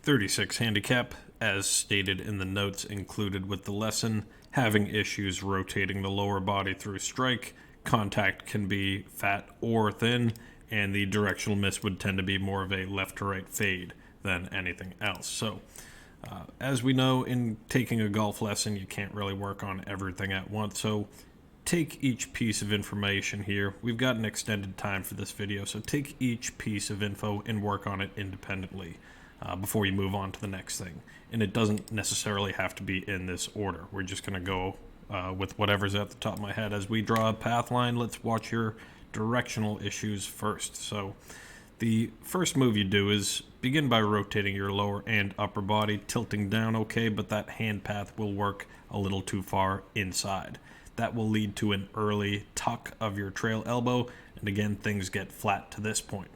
36 handicap, as stated in the notes included with the lesson, having issues rotating the lower body through strike. Contact can be fat or thin, and the directional miss would tend to be more of a left to right fade than anything else. So, as we know, in taking a golf lesson, you can't really work on everything at once. So, take each piece of information here. We've got an extended time for this video, so take each piece of info and work on it independently before you move on to the next thing. And it doesn't necessarily have to be in this order. We're just going to go with whatever's at the top of my head. As we draw a path line, let's watch your directional issues first. So the first move you do is begin by rotating your lower and upper body, tilting down okay, but that hand path will work a little too far inside. That will lead to an early tuck of your trail elbow, and again, things get flat to this point.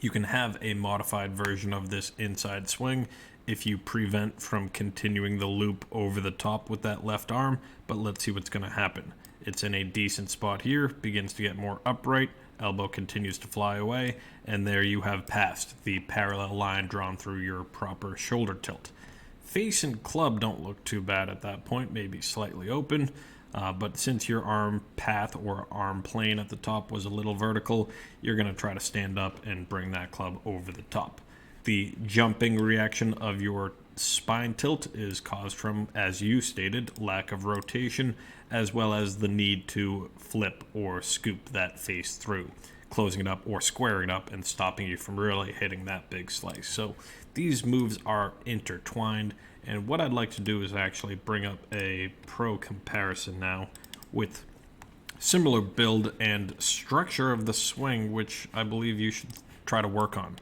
You can have a modified version of this inside swing if you prevent from continuing the loop over the top with that left arm, but let's see what's going to happen. It's in a decent spot here, begins to get more upright, elbow continues to fly away, and there you have passed the parallel line drawn through your proper shoulder tilt. Face and club don't look too bad at that point, maybe slightly open, but since your arm path or arm plane at the top was a little vertical, you're going to try to stand up and bring that club over the top. The jumping reaction of your spine tilt is caused from, as you stated, lack of rotation, as well as the need to flip or scoop that face through, closing it up or squaring it up and stopping you from really hitting that big slice. So these moves are intertwined, and what I'd like to do is actually bring up a pro comparison now with similar build and structure of the swing, which I believe you should try to work on.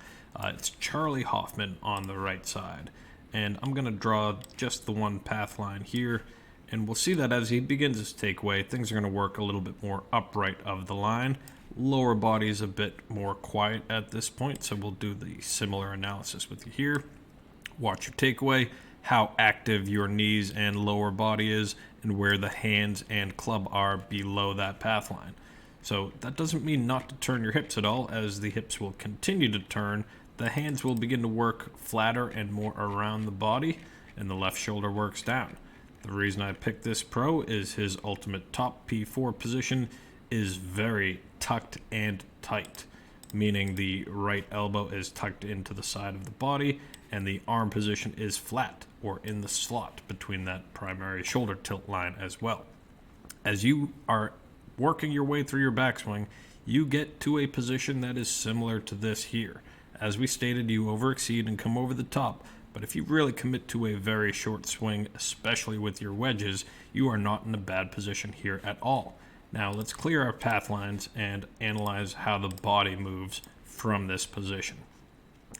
It's Charley Hoffman on the right side, and I'm going to draw just the one path line here, and we'll see that as he begins his takeaway, things are going to work a little bit more upright of the line. Lower body is a bit more quiet at this point, so we'll do the similar analysis with you here. Watch your takeaway, how active your knees and lower body is, and where the hands and club are below that path line. So that doesn't mean not to turn your hips at all, as the hips will continue to turn. The hands will begin to work flatter and more around the body, and the left shoulder works down. The reason I picked this pro is his ultimate top P4 position is very tucked and tight, meaning the right elbow is tucked into the side of the body, and the arm position is flat or in the slot between that primary shoulder tilt line as well. As you are working your way through your backswing, you get to a position that is similar to this here. As we stated, you overexceed and come over the top, but if you really commit to a very short swing, especially with your wedges, you are not in a bad position here at all. Now let's clear our path lines and analyze how the body moves from this position.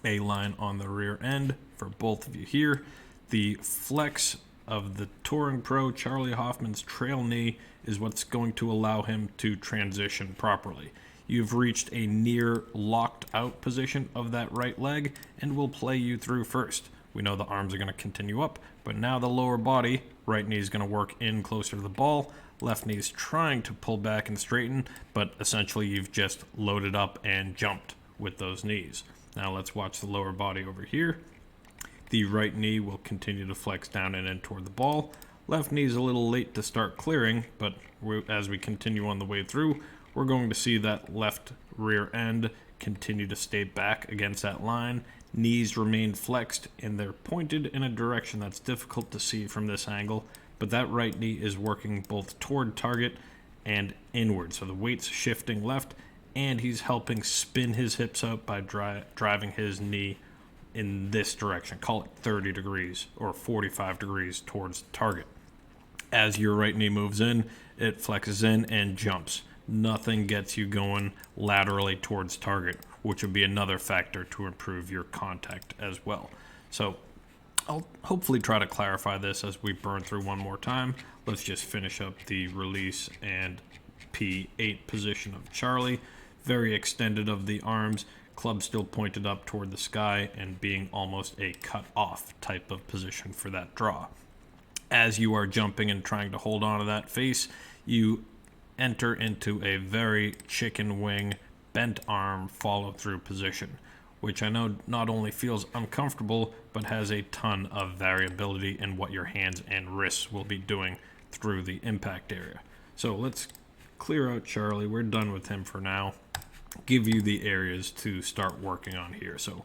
A line on the rear end for both of you here. The flex of the touring pro Charley Hoffman's trail knee is what's going to allow him to transition properly. You've reached a near locked out position of that right leg, and we'll play you through first. We know the arms are going to continue up, but now the lower body, right knee is going to work in closer to the ball, left knee is trying to pull back and straighten, but essentially you've just loaded up and jumped with those knees. Now let's watch the lower body over here. The right knee will continue to flex down and in toward the ball. Left knee is a little late to start clearing, but as we continue on the way through, we're going to see that left rear end continue to stay back against that line. Knees remain flexed, and they're pointed in a direction that's difficult to see from this angle, but that right knee is working both toward target and inward. So the weight's shifting left, and he's helping spin his hips out by driving his knee in this direction. Call it 30 degrees or 45 degrees towards target. As your right knee moves in, it flexes in and jumps. Nothing gets you going laterally towards target, which would be another factor to improve your contact as well. So I'll hopefully try to clarify this as we burn through one more time. Let's just finish up the release and P8 position of Charley. Very extended of the arms, club still pointed up toward the sky and being almost a cut off type of position for that draw. As you are jumping and trying to hold on to that face, you enter into a very chicken wing bent arm follow through position. which I know not only feels uncomfortable, but has a ton of variability in what your hands and wrists will be doing through the impact area. So let's clear out Charley. We're done with him for now. Give you the areas to start working on here. So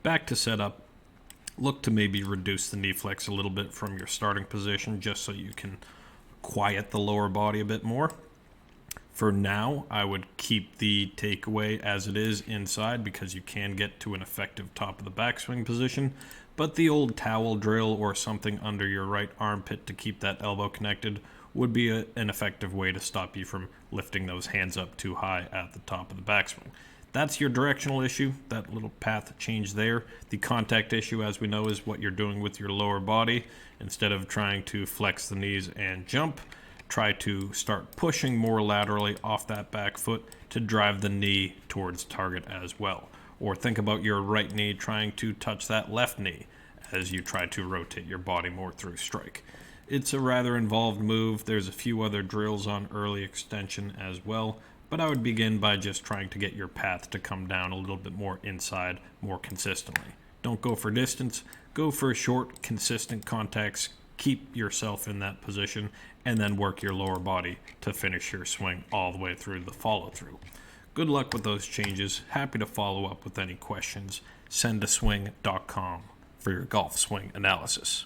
back to setup. Look to maybe reduce the knee flex a little bit from your starting position just so you can quiet the lower body a bit more. For now, I would keep the takeaway as it is inside because you can get to an effective top of the backswing position, but the old towel drill or something under your right armpit to keep that elbow connected would be an effective way to stop you from lifting those hands up too high at the top of the backswing. That's your directional issue, that little path change there. The contact issue, as we know, is what you're doing with your lower body. Instead of trying to flex the knees and jump, try to start pushing more laterally off that back foot to drive the knee towards target as well. Or think about your right knee trying to touch that left knee as you try to rotate your body more through strike. It's a rather involved move. There's a few other drills on early extension as well, but I would begin by just trying to get your path to come down a little bit more inside more consistently. Don't go for distance, go for short, consistent contacts, keep yourself in that position, and then work your lower body to finish your swing all the way through the follow-through. Good luck with those changes. Happy to follow up with any questions. Sendaswing.com for your golf swing analysis.